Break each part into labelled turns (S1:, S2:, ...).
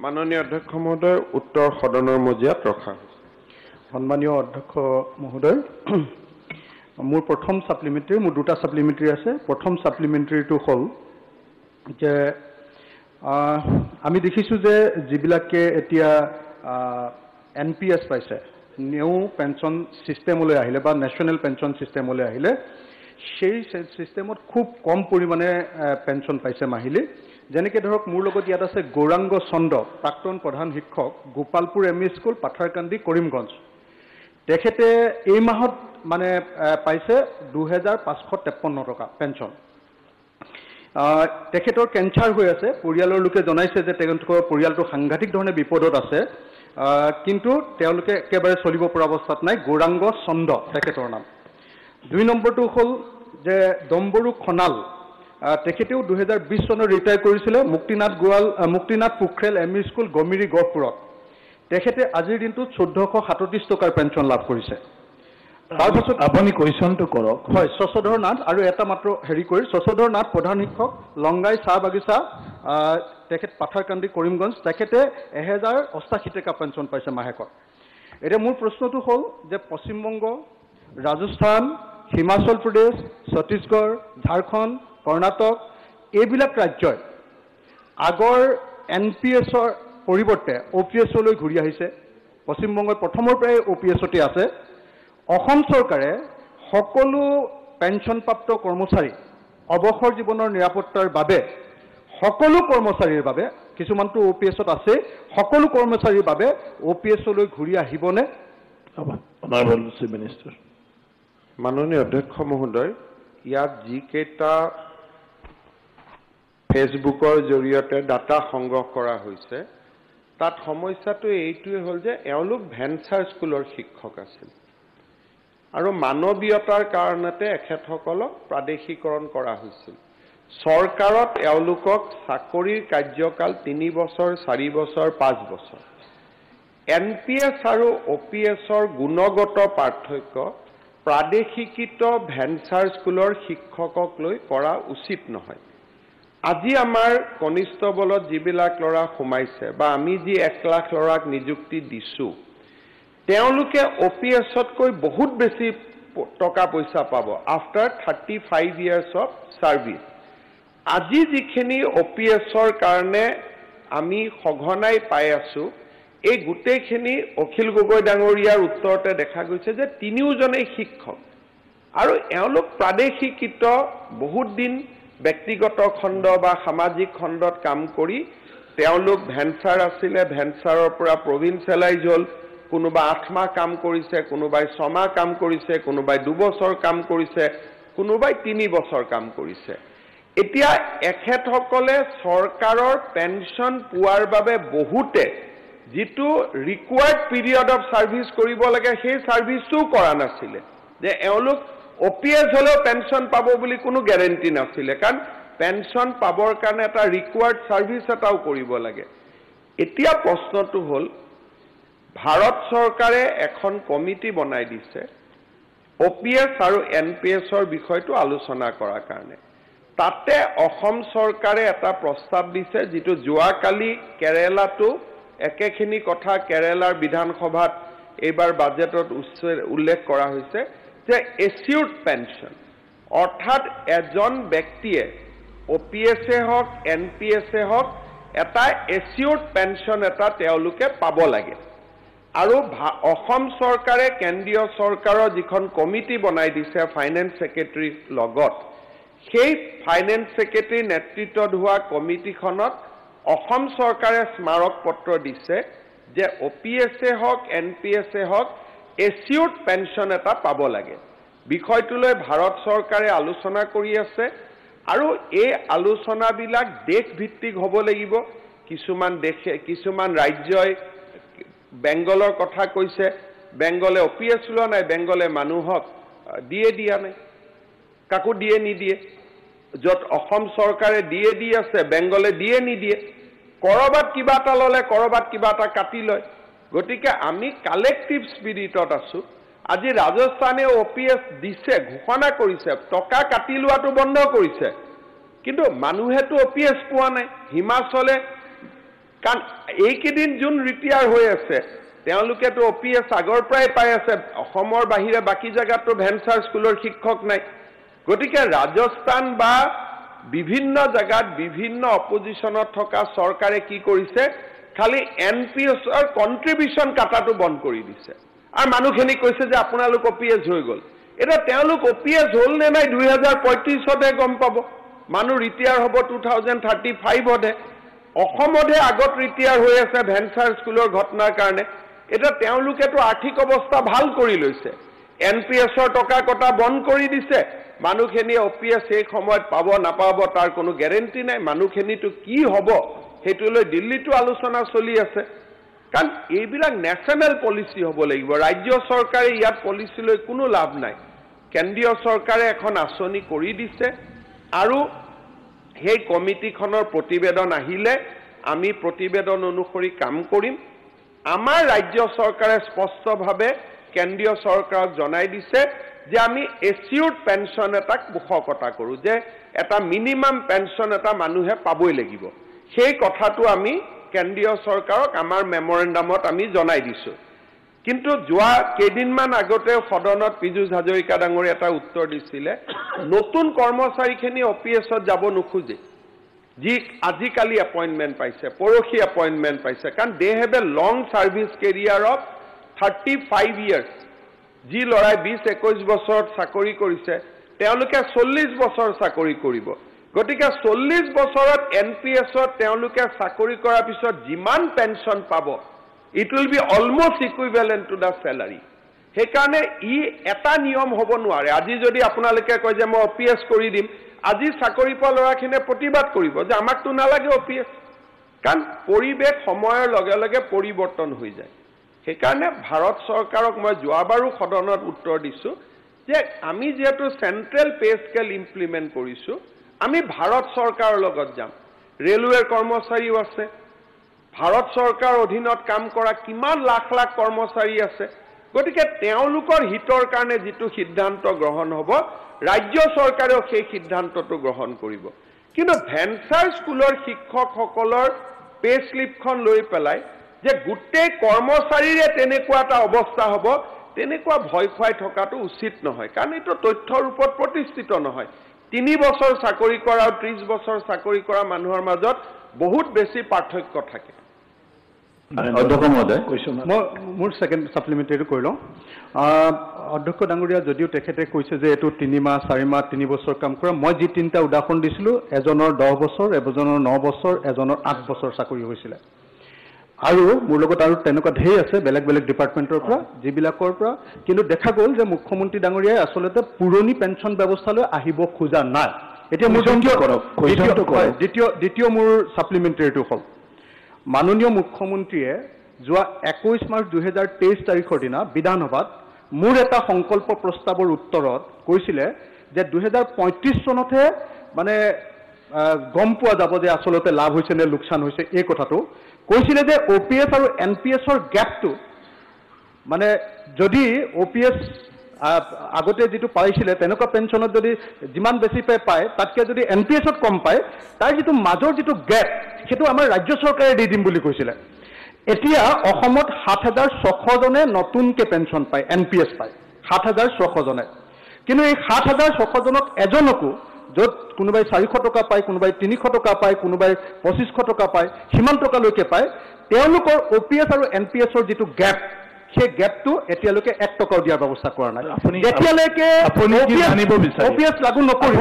S1: মাননীয় অধ্যক্ষ মহোদয়, উত্তৰ সদনৰ মজিয়াত ৰখা।
S2: সন্মানীয় অধ্যক্ষ মহোদয়, মোৰ প্ৰথম সাপ্লিমেণ্টাৰী, মোৰ দুটা সাপ্লিমেণ্টাৰী আছে। প্ৰথম সাপ্লিমেণ্টাৰীটো হ'ল যে আমি দেখিছোঁ যে যিবিলাকে এতিয়া NPS পাইছে, নিউ পেঞ্চন ছিষ্টেমলৈ আহিলে বা নেশ্যনেল পেঞ্চন ছিষ্টেমলৈ আহিলে, সেই ছিষ্টেমত খুব কম পৰিমাণে পেঞ্চন পাইছে মাহিলী। যেনেকৈ ধৰক মোৰ লগত ইয়াত আছে গৌৰাংগ চন্দ্ৰ, প্ৰাক্তন প্ৰধান শিক্ষক, গোপালপুৰ ME স্কুল, পাথাৰকান্দি, কৰিমগঞ্জ। তেখেতে এই মাহত মানে পাইছে 2553 টকা পেঞ্চন। তেখেতৰ কেঞ্চাৰ হৈ আছে। পৰিয়ালৰ লোকে জনাইছে যে তেওঁলোকৰ পৰিয়ালটো সাংঘাতিক ধৰণে বিপদত আছে, কিন্তু তেওঁলোকে একেবাৰে চলিব পৰা অৱস্থাত নাই। গৌৰাংগ চন্দ্ৰ তেখেতৰ নাম। 2 নম্বৰটো হ'ল যে ডম্বৰু খনাল, তেখেতেও 2020 চনত ৰিটায়াৰ কৰিছিলে, মুক্তিনাথ পোখৰেল ME স্কুল, গমিৰি, গহপুৰত। তেখেতে আজিৰ দিনটোত 1437 টকাৰ পেঞ্চন লাভ কৰিছে। তাৰপাছত
S3: আপুনি কুৱেশ্যনটো কৰক।
S2: হয়, শশধৰ নাথ আৰু এটা মাত্ৰ হেৰি কৰি, শশধৰ নাথ প্ৰধান শিক্ষক, লংগাই চাহ বাগিচা, তেখেত পাথাৰকান্দি, কৰিমগঞ্জ। তেখেতে 1088 টকা পেঞ্চন পাইছে মাহেকত। এতিয়া মোৰ প্ৰশ্নটো হ'ল যে পশ্চিমবংগ, ৰাজস্থান, হিমাচল প্ৰদেশ, ছত্তীশগড়, ঝাৰখণ্ড, কৰ্ণাটক, এইবিলাক ৰাজ্যই আগৰ NPSৰ পৰিৱৰ্তে OPSলৈ ঘূৰি আহিছে। পশ্চিমবংগত প্ৰথমৰ পৰাই OPSতে আছে। অসম চৰকাৰে সকলো পেঞ্চনপ্ৰাপ্ত কৰ্মচাৰী অৱসৰ জীৱনৰ নিৰাপত্তাৰ বাবে সকলো কৰ্মচাৰীৰ বাবে, কিছুমানটো OPSত আছে, সকলো কৰ্মচাৰীৰ বাবে OPSলৈ ঘূৰি আহিবনে?
S3: Honourable chief minister.
S1: মাননীয় অধ্যক্ষ মহোদয়, ইয়াত যিকেইটা ফেচবুকৰ জৰিয়তে ডাটা সংগ্ৰহ কৰা হৈছে, তাত সমস্যাটো এইটোৱে হ'ল যে এওঁলোক ভেঞ্চাৰ স্কুলৰ শিক্ষক আছিল আৰু মানৱীয়তাৰ কাৰণতে এখেতসকলক প্ৰাদেশিকৰণ কৰা হৈছিল। চৰকাৰত এওঁলোকক চাকৰিৰ কাৰ্যকাল 3 বছৰ, 4 বছৰ, 5 বছৰ। NPS আৰু OPSৰ গুণগত পাৰ্থক্য প্ৰাদেশিকিত ভেঞ্চাৰ স্কুলৰ শিক্ষকক লৈ কৰা উচিত নহয়। আজি আমাৰ কনিষ্টবলত যিবিলাক ল'ৰা সোমাইছে বা আমি যি 1 লাখ ল'ৰাক নিযুক্তি দিছোঁ, তেওঁলোকে OPSতকৈ বহুত বেছি টকা পইচা পাব আফটাৰ 35 years অফ ছাৰ্ভিচ। আজি যিখিনি OPSৰ কাৰণে আমি সঘনাই পাই আছোঁ, এই গোটেইখিনি অখিল গগৈ ডাঙৰীয়াৰ উত্তৰতে দেখা গৈছে যে তিনিওজনেই শিক্ষক আৰু এওঁলোক প্ৰাদেশিকিত বহুত দিন ব্যক্তিগত খণ্ড বা সামাজিক খণ্ডত কাম কৰি তেওঁলোক ভেঞ্চাৰ আছিলে, ভেঞ্চাৰৰ পৰা প্ৰভিন্সিয়েলাইজ হ'ল। কোনোবা 8 মাহ কাম কৰিছে, কোনোবাই 6 মাহ কাম কৰিছে, কোনোবাই 2 বছৰ কাম কৰিছে, কোনোবাই 3 বছৰ কাম কৰিছে। এতিয়া এখেতসকলে চৰকাৰৰ পেঞ্চন পোৱাৰ বাবে বহুতে যিটো ৰিকুৱাৰ্ড পিৰিয়ড অফ ছাৰ্ভিচ কৰিব লাগে, সেই ছাৰ্ভিচটোও কৰা নাছিলে। যে এওঁলোক OPS হ'লেও পেঞ্চন পাব বুলি কোনো গেৰেণ্টি নাছিলে, কাৰণ পেঞ্চন পাবৰ কাৰণে এটা ৰিকুৱাৰ্ড ছাৰ্ভিচ এটাও কৰিব লাগে। এতিয়া প্ৰশ্নটো হ'ল, ভাৰত চৰকাৰে এখন কমিটি বনাই দিছে OPS আৰু NPSৰ বিষয়টো আলোচনা কৰাৰ কাৰণে। তাতে অসম চৰকাৰে এটা প্ৰস্তাৱ দিছে, যিটো যোৱাকালি কেৰালাতো একেখিনি কথা কেৰালাৰ বিধানসভাত এইবাৰ বাজেটত উল্লেখ কৰা হৈছে যে এচিউৰ্ড পেঞ্চন, অৰ্থাৎ এজন ব্যক্তিয়ে OPSে হওক NPSে হওক এটা এচিউৰ্ড পেঞ্চন এটা তেওঁলোকে পাব লাগে। আৰু অসম চৰকাৰে কেন্দ্ৰীয় চৰকাৰৰ যিখন কমিটি বনাই দিছে ফাইনেন্স ছেক্ৰেটাৰীৰ লগত, সেই ফাইনেন্স ছেক্ৰেটাৰীৰ নেতৃত্বত হোৱা কমিটিখনত অসম চৰকাৰে স্মাৰক পত্ৰ দিছে যে OPSে হওক NPSে হওক এচিউৰ্ড পেঞ্চন এটা পাব লাগে। বিষয়টোলৈ ভাৰত চৰকাৰে আলোচনা কৰি আছে আৰু এই আলোচনাবিলাক দেশভিত্তিক হ'ব লাগিব। কিছুমান ৰাজ্যই বেংগলৰ কথা কৈছে, বেংগলে OPS লোৱা নাই, বেংগলে মানুহক দিয়া নাই, কাকো দিয়ে নিদিয়ে। য'ত অসম চৰকাৰে দি আছে, বেংগলে দিয়ে নিদিয়ে। কৰবাত কিবা এটা ল'লে, কৰবাত কিবা এটা কাটি লয়। গতিকে আমি কালেক্টিভ স্পিৰিটত আছোঁ। আজি ৰাজস্থানে OPS দিছে, ঘোষণা কৰিছে, টকা কাটি লোৱাটো বন্ধ কৰিছে, কিন্তু মানুহেতো OPS পোৱা নাই। হিমাচলে কাৰণ এইকেইদিন যোন ৰিটায়াৰ হৈ আছে তেওঁলোকেতো OPS আগৰ পৰাই পাই আছে অসমৰ বাহিৰে বাকী জায়গাতো ভেঞ্চাৰ স্কুলৰ শিক্ষক নাই গতিকে ৰাজস্থান বা বিভিন্ন জায়গাত বিভিন্ন অপজিশনত থকা চৰকাৰে কি কৰিছে খালি NPSৰ কন্ট্ৰিবিউশন কাটাটো বন্ধ কৰি দিছে আৰু মানুহখিনি কৈছে যে আপোনালোক OPS হৈ গল এটা তেওঁলোক OPS হল নে নাই 2035 তে গম পাব মানুহ ৰিটায়াৰ হ'ব 2035 তে অসমতে আগত ৰিটায়াৰ হৈ আছে ভেঞ্চাৰ স্কুলৰ ঘটনাৰ কাৰণে এটা তেওঁলোকেতো আৰ্থিক অৱস্থা ভাল কৰি লৈছে NPSৰ টকা কটা বন্ধ কৰি দিছে মানুহখিনি OPS এই সময়ত পাব নাপাব তাৰ কোনো গ্যাৰেন্টি নাই মানুহখিনিটো কি হ'ব হেতুলৈ দিল্লীটো আলোচনা চলি আছে কাৰণ এইবিলাক ন্যাশনাল পলিসি হ'ব লাগিব ৰাজ্য চৰকাৰে ইয়াত পলিসি লৈ কোনো লাভ নাই কেন্দ্ৰীয় চৰকাৰে এখন আঁচনি কৰি দিছে আৰু সেই কমিটিখনৰ প্ৰতিবেদন আহিলে আমি প্ৰতিবেদন অনুসৰি কাম কৰিম আমাৰ ৰাজ্য চৰকাৰে স্পষ্টভাৱে কেন্দ্ৰীয় চৰকাৰক জনাই দিছে যে আমি এচিউৰ্ড পেনশন এটাক মুখকতা কৰো যে এটা মিনিমাম পেনশন এটা মানুহে পাবই লাগিব সেই কথাটো আমি কেন্দ্ৰীয় চৰকাৰক আমাৰ মেমৰেন্ডামত আমি জনাই দিছো কিন্তু যোৱা কেইদিনমান আগতে সদনত পীযুষ হাজৰিকা ডাঙৰী এটা উত্তৰ দিছিলে নতুন কৰ্মচাৰীখিনি OPSত যাব নোখোজে যি আজিকালি এপইন্টমেন্ট পাইছে পৰখি এপইন্টমেন্ট পাইছে কাৰণ they have a long service career of 35 years যি লৰাই 20-21 বছৰত চাকৰি কৰিছে তেওঁলোকে 40 বছৰ চাকৰি কৰিব গতিকে 40 বছৰত NPSত তেওঁলোকে চাকৰি কৰাৰ পিছত যিমান পেনশন পাব it will be almost equivalent to the salary সেইকাৰণে ই এটা নিয়ম হ'ব নোৱাৰে আজি যদি আপোনালোকে কয় যে মই OPS কৰি দিম আজি চাকৰি পোৱা ল'ৰাখিনিয়ে প্ৰতিবাদ কৰিব যে আমাকতো নালাগে OPS কাৰণ পৰিৱেশ সময়ৰ লগে লগে পৰিৱৰ্তন হৈ যায় সেইকাৰণে ভাৰত চৰকাৰক মই যোৱাবাৰো সদনত উত্তৰ দিছো যে আমি যেহেতু সেন্ট্ৰেল পে স্কেল ইমপ্লিমেন্ট কৰিছো আমি ভাৰত চৰকাৰৰ লগত যাম ৰেলৱেৰ কৰ্মচাৰীও আছে ভাৰত চৰকাৰ অধীনত কাম কৰা কিমান লাখ লাখ কৰ্মচাৰী আছে গতিকে তেওঁলোকৰ হিতৰ কাৰণে যেটো সিদ্ধান্ত গ্ৰহণ হ'ব ৰাজ্য চৰকাৰেও সেই সিদ্ধান্তটো গ্ৰহণ কৰিব কিন্তু ভেঞ্চাৰ স্কুলৰ শিক্ষকসকলৰ পে স্লিপখন লৈ পেলাই যে গুটেই কৰ্মচাৰীৰে তেনেকুৱা এটা অৱস্থা হ'ব তেনেকুৱা ভয় খুৱাই থকাটো উচিত নহয় কাৰণ এটো তথ্যৰ ওপৰত প্ৰতিষ্ঠিত নহয় 3 বছৰ চাকৰি কৰা আৰু 30 বছৰ চাকৰি কৰা মানুহৰ মাজত বহুত বেছি পাৰ্থক্য থাকে
S2: অধ্যক্ষ মহোদয় মোৰ সেকেন্ড সাপ্লিমেন্টাৰী কৰি লওঁ অধ্যক্ষ ডাঙৰীয়া যদিও তেখেতে কৈছে যে এটো 3 মাহ 4 মাহ 3 বছৰ কাম কৰা মই যি তিনটা উদাহৰণ দিছিলো এজনৰ 10 বছৰ এজনৰ 9 বছৰ এজনৰ 8 বছৰ চাকৰি হৈছিল আৰু মোৰ লগত আৰু তেনেকুৱা ধেই আছে বেলেগ বেলেগ ডিপাৰ্টমেন্টৰ পৰা যিবিলাকৰ পৰা কিন্তু দেখা গ'ল যে মুখ্যমন্ত্ৰী ডাঙৰীয়াই আসলতে পুৰণি পেনশন ব্যৱস্থালৈ আহিব খোজা নাই এতিয়া মোৰ দ্বিতীয় মোৰ সাপ্লিমেন্টাৰীটো হ'ল মাননীয় মুখ্যমন্ত্ৰীয়ে যোৱা 21 মাৰ্চ 2023 তাৰিখৰ দিনা বিধানসভাত মোৰ এটা সংকল্প প্ৰস্তাৱৰ উত্তৰত কৈছিলে যে 2035 চনতহে মানে গম পোৱা যাব যে আসলতে লাভ হৈছে নে লোকসান হৈছে এই কথাটো কৈছিলে যে OPS আৰু NPSৰ গ্যাপটো মানে যদি OPS আগতে যেটো পাইছিলে তেনেকুৱা পেনশনত যদি যিমান বেছি পায় তাতকে যদি NPSত কম পায় তাৰ যেটো মাজৰ যেটো গ্যাপ সেটো আমাৰ ৰাজ্য চৰকাৰে দি দিম বুলি কৈছিলে এতিয়া অসমত 7600 জনে নতুনকে পেনশন পায় NPS পায় 7600 জনে কিন্তু এই 7600 জনক এজনকো য'ত কোনোবাই 400 টকা পায় কোনোবাই 300 টকা পায় কোনোবাই 2500 টকা পায় সিমান টকা লৈকে পায় তেওঁলোকৰ OPS আৰু NPSৰ যেটো গ্যাপ সেই গ্যাপটো এতিয়ালৈকে 1 টকাও দিয়াৰ ব্যৱস্থা কৰা নাই এতিয়ালৈকে OPS লাগু নকৰিব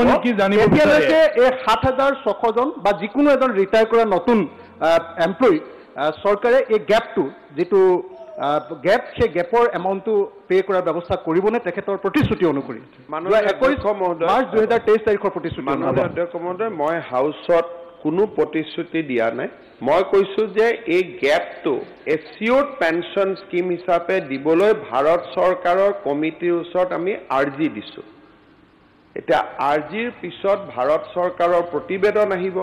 S2: এতিয়ালৈকে এই 7600 জন বা যিকোনো এজন ৰিটায়াৰ কৰা নতুন এমপ্লয়ি চৰকাৰে এই গ্যাপটো যেটো গ্যাপ সেই গ্যাপৰ এমাউন্টটো পে কৰাৰ ব্যৱস্থা কৰিবনে তেখেতৰ প্ৰতিশ্ৰুতি অনুসৰি
S1: মাননীয় অধ্যক্ষ মহোদয়
S2: মাৰ্চ 2023 তাৰিখৰ প্ৰতিশ্ৰুতি
S1: মাননীয় অধ্যক্ষ মহোদয় মই হাউসত কোনো প্ৰতিশ্ৰুতি দিয়া নাই মই কৈছো যে এই গ্যাপটো এচিউৰ্ড পেনশন স্কিম হিচাপে দিবলৈ ভাৰত চৰকাৰৰ কমিটিৰ ওচৰত আমি আৰ্জি দিছো এটা আৰ্জিৰ পিছত ভাৰত চৰকাৰৰ প্ৰতিবেদন আহিব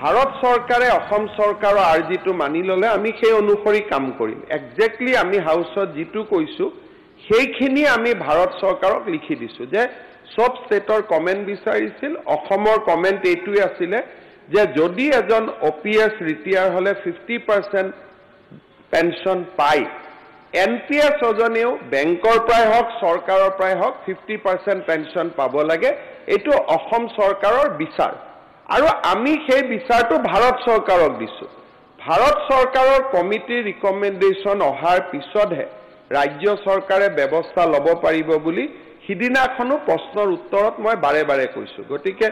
S1: ভাৰত চৰকাৰে অসম চৰকাৰৰ আৰ্জিটো মানি ললে আমি সেই অনুসৰি কাম কৰিম এক্স্যাক্টলি আমি হাউসত যেটো কৈছো সেইখিনি আমি ভাৰত চৰকাৰক লিখি দিছো যে সব ষ্টেটৰ কমেন্ট বিচাৰিছিল অসমৰ কমেন্ট এইটোৱে আছিল যে যদি এজন OPS ৰিটায়াৰ হলে 50% পেনশন পায় NPS এজনেও বেংকৰ পৰাই হওক চৰকাৰৰ পৰাই হওক 50% পেনশন পাব লাগে এইটো অসম চৰকাৰৰ বিচাৰ আৰু আমি সেই বিচাৰটো ভাৰত চৰকাৰক দিছো ভাৰত চৰকাৰৰ কমিটিৰ ৰিকমেন্ডেশন অহাৰ পিছতহে ৰাজ্য চৰকাৰে ব্যৱস্থা ল'ব পাৰিব বুলি সিদিনাখনো প্ৰশ্নৰ উত্তৰত মই বাৰে বাৰে কৈছো গতিকে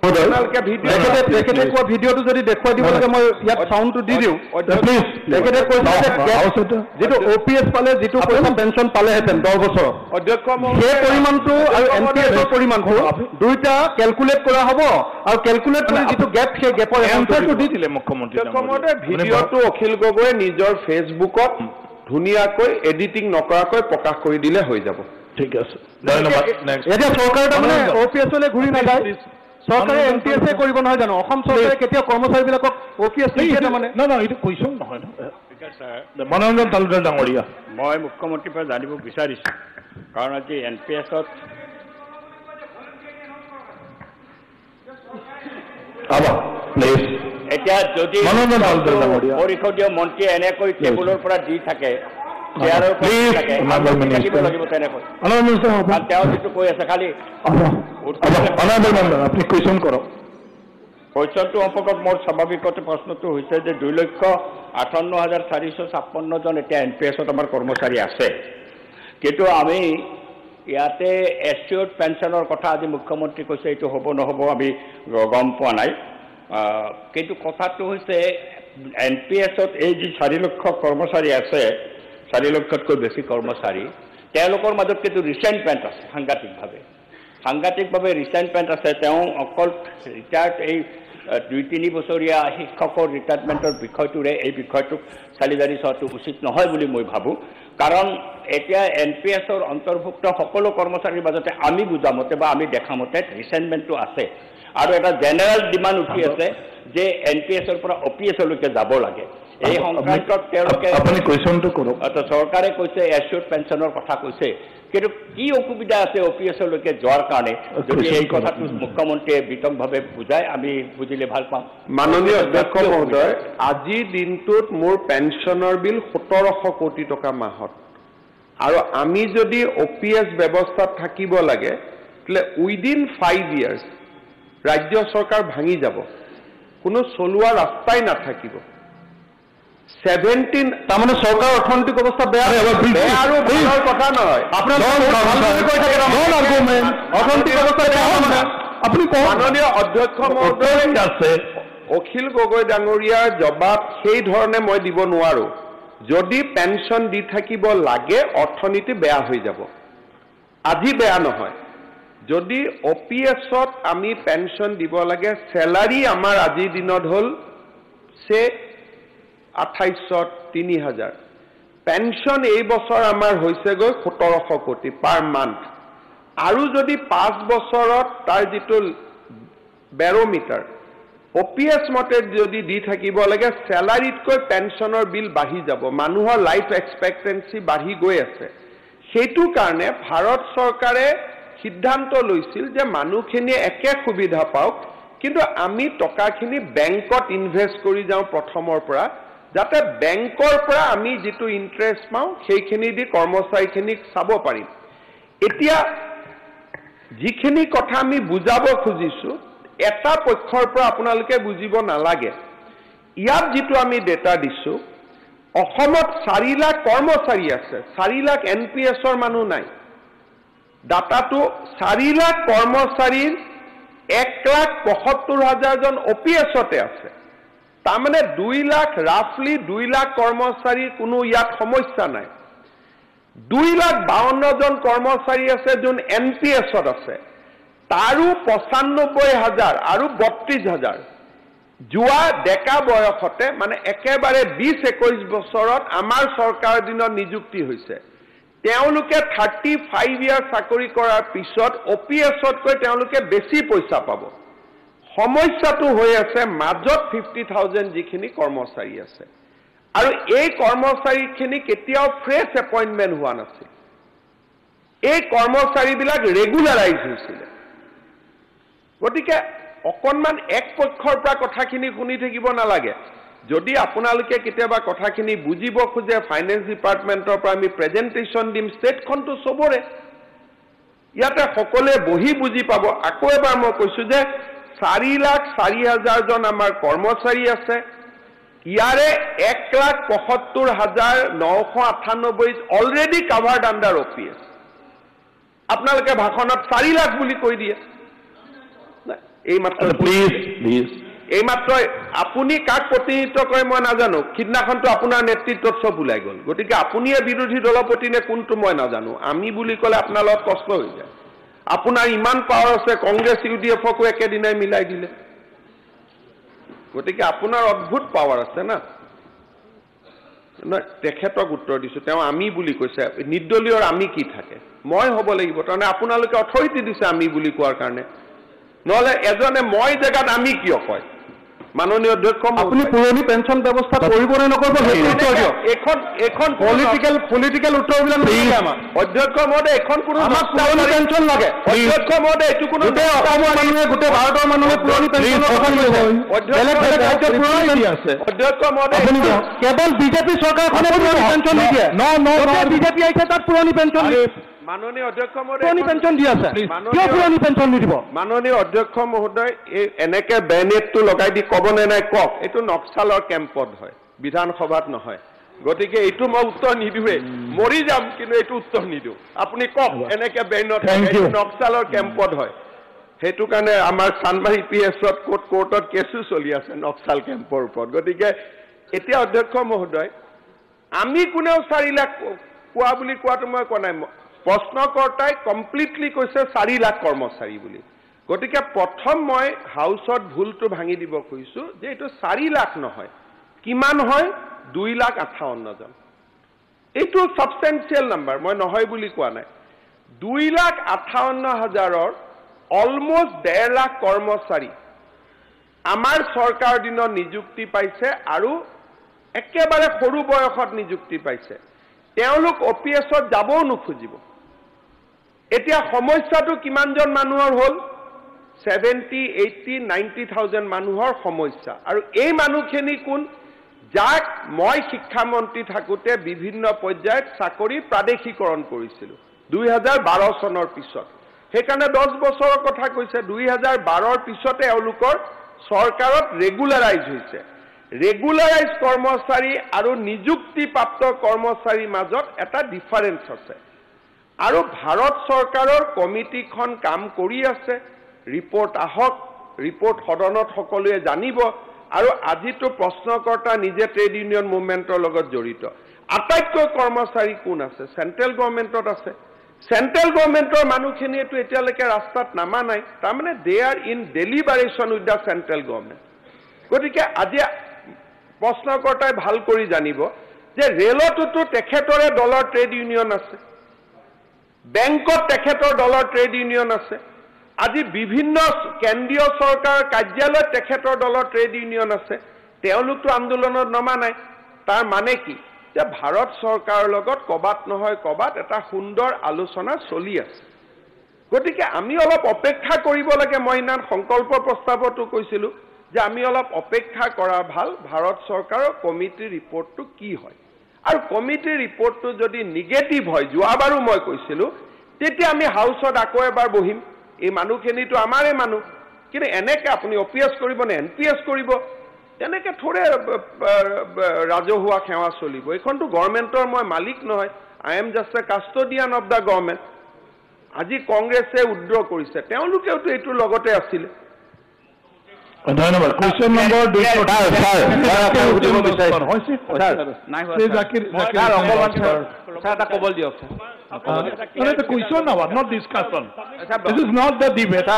S2: তেখেতে কোৱা ভিডিঅ'টো যদি দেখুৱাই দিব লাগে মই ইয়াত চাউণ্ডটো দি দিওঁ তেখেতে কৈছে যিটো OPS পালে যিটো পইচা পেঞ্চন পালেহেঁতেন 10 বছৰত
S1: অধ্যক্ষ
S2: সেই পৰিমাণটো আৰু NPSৰ পৰিমাণটো দুইটা কেলকুলেট কৰা হ'ব আৰু কেলকুলেট কৰি যিটো গেপ সেই গেপৰ এনচাৰটো দি দিলে
S1: মুখ্যমন্ত্ৰী ভিডিঅ'টো অখিল গগৈয়ে নিজৰ ফেচবুকত ধুনীয়াকৈ এডিটিং নকৰাকৈ প্ৰকাশ কৰি দিলে হৈ যাব
S3: ঠিক আছে ধন্যবাদ
S2: এতিয়া চৰকাৰে তাৰমানে OPSলৈ ঘূৰি নাযায় চৰকাৰে NPS কৰিব নহয় জানো অসম চৰকাৰে কেতিয়া কৰ্মচাৰীবিলাকক OPS নিদিয়ে তাৰমানে
S3: এইটো কুৱেশ্যন নহয় মনোৰঞ্জন তালুকদাৰ ডাঙৰীয়া
S4: মই মুখ্যমন্ত্ৰীৰ পৰা জানিব বিচাৰিছোঁ কাৰণ আজি NPSত এতিয়া যদি পৰিষদীয় মন্ত্ৰীয়ে এনেকৈ টেবুলৰ পৰা দি থাকে তেওঁ যিটো কৈ আছে খালি
S3: আপুনি কুৱেশ্যন কৰক
S4: কুৱেশ্যনটো সম্পৰ্কত মোৰ স্বাভাৱিকতে প্ৰশ্নটো হৈছে যে 2,58,456 জন এতিয়া NPSত আমাৰ কৰ্মচাৰী আছে কিন্তু আমি ইয়াতে এছিয়ৰ্ড পেঞ্চনৰ কথা আজি মুখ্যমন্ত্ৰী কৈছে এইটো হ'ব নহ'ব আমি গম পোৱা নাই কিন্তু কথাটো হৈছে NPSত এই যি 4 লক্ষ কৰ্মচাৰী আছে 4 লক্ষতকৈ বেছি কৰ্মচাৰী তেওঁলোকৰ মাজত কিন্তু ৰিচাইনমেণ্ট আছে সাংঘাতিকভাৱে ৰিচাইনমেণ্ট আছে তেওঁ অকল ৰিটায়াৰ্ড এই 2-3 বছৰীয়া শিক্ষকৰ ৰিটায়াৰমেণ্টৰ বিষয়টোৰে এই বিষয়টোক চালিজাৰি চোৱাটো উচিত নহয় বুলি মই ভাবোঁ কাৰণ এতিয়া NPSৰ অন্তৰ্ভুক্ত সকলো কৰ্মচাৰীৰ মাজতে আমি বুজামতে বা আমি দেখামতে ৰিচাইনমেণ্টটো আছে আৰু এটা জেনেৰেল ডিমাণ্ড উঠি আছে যে NPSৰ পৰা OPSলৈকে যাব লাগে এই সংক্ৰান্তত তেওঁলোকে
S3: আপুনি কুৱেশ্যনটো কৰক
S4: চৰকাৰে কৈছে এছিয়ৰ্ড পেঞ্চনৰ কথা কৈছে কিন্তু কি অসুবিধা আছে OPSলৈকে যোৱাৰ কাৰণে যদি এই কথাটো মুখ্যমন্ত্ৰীয়ে বিতংভাৱে বুজায় আমি বুজিলে ভাল পাম
S1: মাননীয় অধ্যক্ষ মহোদয় আজি দিনটোত মোৰ পেঞ্চনৰ বিল 1700 কোটি টকা মাহত আৰু আমি যদি OPS ব্যৱস্থাত থাকিব লাগে তেলে উইদিন 5 ইয়াৰ্স ৰাজ্য চৰকাৰ ভাঙি যাব কোনো চলোৱা ৰাস্তাই নাথাকিব 17
S2: তাৰমানে চৰকাৰৰ অৰ্থনৈতিক অৱস্থা বেয়া
S1: আৰু ভালৰ কথা নহয়
S2: আপোনাৰ অৰ্থনৈতিক অৱস্থা বেয়া আপুনি
S1: মাননীয় অধ্যক্ষ মহোদয় আছে অখিল গগৈ ডাঙৰীয়াৰ জবাব সেই ধৰণে মই দিব নোৱাৰো যদি পেঞ্চন দি থাকিব লাগে অৰ্থনীতি বেয়া হৈ যাব আজি বেয়া নহয় যদি OPSত আমি পেঞ্চন দিব লাগে স্যালাৰি আমাৰ আজি দিনত হল সে 2800 3000 পেঞ্চন এই বছৰ আমাৰ হৈছে গৈ 1700 কোটি পাৰ মান্থ আৰু যদি 5 বছৰত তাৰ যিটো বেৰোমিটাৰ OPS মতে যদি দি থাকিব লাগে স্যালাৰিতকৈ পেঞ্চনৰ বিল বাঢ়ি যাব মানুহৰ লাইফ এক্সপেক্টেন্সি বাঢ়ি গৈ আছে সেইটো কাৰণে ভাৰত চৰকাৰে সিদ্ধান্ত লৈছিল যে মানুহখিনিয়ে একে সুবিধা পাওক কিন্তু আমি টকাখিনি বেংকত ইনভেস্ট কৰি যাওঁ প্ৰথমৰ পৰা যাতে বেংকৰ পৰা আমি যেটো ইন্টাৰেস্ট পাওঁ সেইখিনি দি কৰ্মচাৰীখিনিক চাব পাৰিম এতিয়া যিখিনি কথা আমি বুজাব খুজিছো এটা পক্ষৰ পৰা আপোনালোকে বুজিব নালাগে ইয়াত যেটো আমি ডেটা দিছো অসমত 4 লাখ কৰ্মচাৰী আছে 4 লাখ NPSৰ মানুহ নাই ডাটাটো 4 লাখ কৰ্মচাৰীৰ 1,75,000 জন OPSতে আছে তাৰমানে 2 লাখ ৰাফলি 2 লাখ কৰ্মচাৰীৰ কোনো ইয়াত সমস্যা নাই 2,52,000 জন কৰ্মচাৰী আছে যোন NPSত আছে তাৰো 95,000 আৰু 32,000 জুৱা ডেকা বয়সতে মানে একেবাৰে 20-21 বছৰত আমাৰ চৰকাৰ দিনৰ নিযুক্তি হৈছে তেওঁলোকে 35 ইয়াৰ চাকৰি কৰাৰ পিছত OPSতকৈ তেওঁলোকে বেছি পইচা পাব সমস্যাটো হৈ আছে মাজত 50,000 যিখিনি কৰ্মচাৰী আছে আৰু এই কৰ্মচাৰীখিনি কেতিয়াও ফ্ৰেছ এপইন্টমেন্ট হোৱা নাছিল এই কৰ্মচাৰীবিলাক ৰেগুলাৰাইজ হৈছিল গতিকে অকণমান এক পক্ষৰ পৰা কথাখিনি শুনি থাকিব নালাগে যদি আপোনালোকে কেতিয়াবা কথাখিনি বুজিব খোজে ফাইনেন্স ডিপাৰ্টমেণ্টৰ পৰা আমি প্ৰেজেণ্টেশ্যন দিম ষ্টেটখনটো চবৰে ইয়াতে সকলোৱে বহি বুজি পাব আকৌ এবাৰ মই কৈছোঁ যে 4,04,000 জন আমাৰ কৰ্মচাৰী আছে ইয়াৰে 1,75,998 অলৰেডি কাভাৰ্ড আণ্ডাৰ OPS আপোনালোকে ভাষণত 4 লাখ বুলি কৈ দিয়ে এই মাত্ৰ
S3: প্লিজ
S1: এই মাত্ৰ আপুনি কাক প্ৰতিনিধিত্ব কৰে মই নাজানো সিদিনাখনতো আপোনাৰ নেতৃত্বত চব ওলাই গ'ল গতিকে আপুনিয়ে বিৰোধী দলপতি নে কোনটো মই নাজানো আমি বুলি ক'লে আপোনাৰ লগত কষ্ট হৈ যায় আপোনাৰ ইমান পাৱাৰ আছে কংগ্ৰেছ UDFকো একেদিনাই মিলাই দিলে গতিকে আপোনাৰ অদ্ভুত পাৱাৰ আছে না তেখেতক উত্তৰ দিছোঁ তেওঁ আমি বুলি কৈছে নিৰ্দলীয়ৰ আমি কি থাকে মই হ'ব লাগিব তাৰমানে আপোনালোকে অথৰিটি দিছে আমি বুলি কোৱাৰ কাৰণে নহ'লে এজনে মই জেগাত আমি কিয় কয় মাননীয় অধ্যক্ষ
S2: আপুনি পুৰণি পেঞ্চন ব্যৱস্থা কৰিব নে নকৰিব সেইটো উত্তৰ দিয়ক
S1: এখন
S2: পলিটিকেল উত্তৰবিলাক নিদিয়ে আমাক
S1: অধ্যক্ষ মহোদয় এখন কোনো
S2: আমাক পুৰণি পেঞ্চন লাগে
S1: অধ্যক্ষ মহোদয় এইটো কোনো
S2: গোটেই অসমৰ মানুহে গোটেই ভাৰতৰ মানুহে পুৰণি পেঞ্চন বেলেগ বেলেগ ৰাজ্যত পুৰণি দি আছে
S1: অধ্যক্ষ মহোদয়
S2: কেৱল বিজেপি চৰকাৰখনে পুৰণি পেঞ্চন নিদিয়ে বিজেপি আহিছে তাত পুৰণি পেঞ্চন
S1: মাননীয় অধ্যক্ষ মহোদয়
S2: পুৰণি পেঞ্চন দি আছে কিয় পুৰণি পেঞ্চন নিদিব
S1: মাননীয় অধ্যক্ষ মহোদয় এই এনেকে বেনেটটো লগাই দি ক'ব নে নাই কওক এইটো নক্সালৰ কেম্পত হয় বিধানসভাত নহয় গতিকে এইটো মই উত্তৰ নিদিওঁৱে মৰি যাম কিন্তু এইটো উত্তৰ নিদিওঁ আপুনি কওক এনেকে বেনত নক্সালৰ কেম্পত হয় সেইটো কাৰণে আমাৰ চানমাৰী PSত কোৰ্টত কেছো চলি আছে নক্সাল কেম্পৰ ওপৰত গতিকে এতিয়া অধ্যক্ষ মহোদয় আমি কোনেও 4 লাখ কোৱা বুলি কোৱাটো মই কোৱা নাই প্ৰশ্নকৰ্তাই কমপ্লিটলি কৈছে 4 লাখ কৰ্মচাৰী বুলি গতিকে প্ৰথম মই হাউচত ভুলটো ভাঙি দিব খুজিছোঁ যে এইটো 4 লাখ নহয় কিমান হয় 2,58,000 জন এইটো সাবষ্টেনচিয়েল নাম্বাৰ মই নহয় বুলি কোৱা নাই 2,58,000ৰ অলমোষ্ট 1.5 লাখ কৰ্মচাৰী আমাৰ চৰকাৰ দিনত নিযুক্তি পাইছে আৰু একেবাৰে সৰু বয়সত নিযুক্তি পাইছে তেওঁলোক OPSত যাবও নোখোজিব এতিয়া সমস্যাটো কিমানজন মানুহৰ হ'ল 70, 80, 90,000 মানুহৰ সমস্যা আৰু এই মানুহখিনি কোন যাক মই শিক্ষামন্ত্ৰী থাকোঁতে বিভিন্ন পৰ্যায়ত চাকৰি প্ৰাদেশিকৰণ কৰিছিলোঁ 2012 চনৰ পিছত সেইকাৰণে 10 বছৰৰ কথা কৈছে 2012ৰ পিছতে এওঁলোকৰ চৰকাৰত ৰেগুলাৰাইজ হৈছে ৰেগুলাৰাইজ কৰ্মচাৰী আৰু নিযুক্তিপ্ৰাপ্ত কৰ্মচাৰীৰ মাজত এটা ডিফাৰেন্স আছে আৰু ভাৰত চৰকাৰৰ কমিটিখন কাম কৰি আছে ৰিপৰ্ট আহক ৰিপৰ্ট সদনত সকলোৱে জানিব আৰু আজিতো প্ৰশ্নকৰ্তা নিজে ট্ৰেড ইউনিয়ন মুভমেণ্টৰ লগত জড়িত আটাইতকৈ কৰ্মচাৰী কোন আছে চেণ্ট্ৰেল গভৰ্ণমেণ্টত আছে চেণ্ট্ৰেল গভৰ্ণমেণ্টৰ মানুহখিনিয়েতো এতিয়ালৈকে ৰাস্তাত নামা নাই তাৰমানে they are in deliberation with the central government গতিকে আজি প্ৰশ্নকৰ্তাই ভাল কৰি জানিব যে ৰেলততো তেখেতৰে দলৰ ট্ৰেড ইউনিয়ন আছে বেংকত তেখেতৰ দলৰ ট্ৰেড ইউনিয়ন আছে আজি বিভিন্ন কেন্দ্ৰীয় চৰকাৰৰ কাৰ্যালয়ত তেখেতৰ দলৰ ট্ৰেড ইউনিয়ন আছে তেওঁলোকতো আন্দোলনত নমা নাই তাৰ মানে কি যে ভাৰত চৰকাৰৰ লগত কবাত নহয় কবাত এটা সুন্দৰ আলোচনা চলি আছে গতিকে আমি অলপ অপেক্ষা কৰিব লাগে মই ইমান সংকল্প প্ৰস্তাৱতো কৈছিলোঁ যে আমি অলপ অপেক্ষা কৰা ভাল ভাৰত চৰকাৰৰ কমিটিৰ ৰিপৰ্টটো কি হয় আৰু কমিটিৰ ৰিপৰ্টটো যদি নিগেটিভ হয় যোৱাবাৰো মই কৈছিলোঁ তেতিয়া আমি হাউচত আকৌ এবাৰ বহিম এই মানুহখিনিতো আমাৰে মানুহ কিন্তু এনেকৈ আপুনি OPS কৰিব নে NPS কৰিব তেনেকৈ থোৰে ৰাজহুৱা সেৱা চলিব এইখনতো গভৰ্ণমেণ্টৰ মই মালিক নহয় I am just A custodian of the government আজি কংগ্ৰেছে উদ্ৰ কৰিছে তেওঁলোকেওতো এইটোৰ লগতে আছিলে
S3: ধন্যবাদ question number 2 This is not the debate.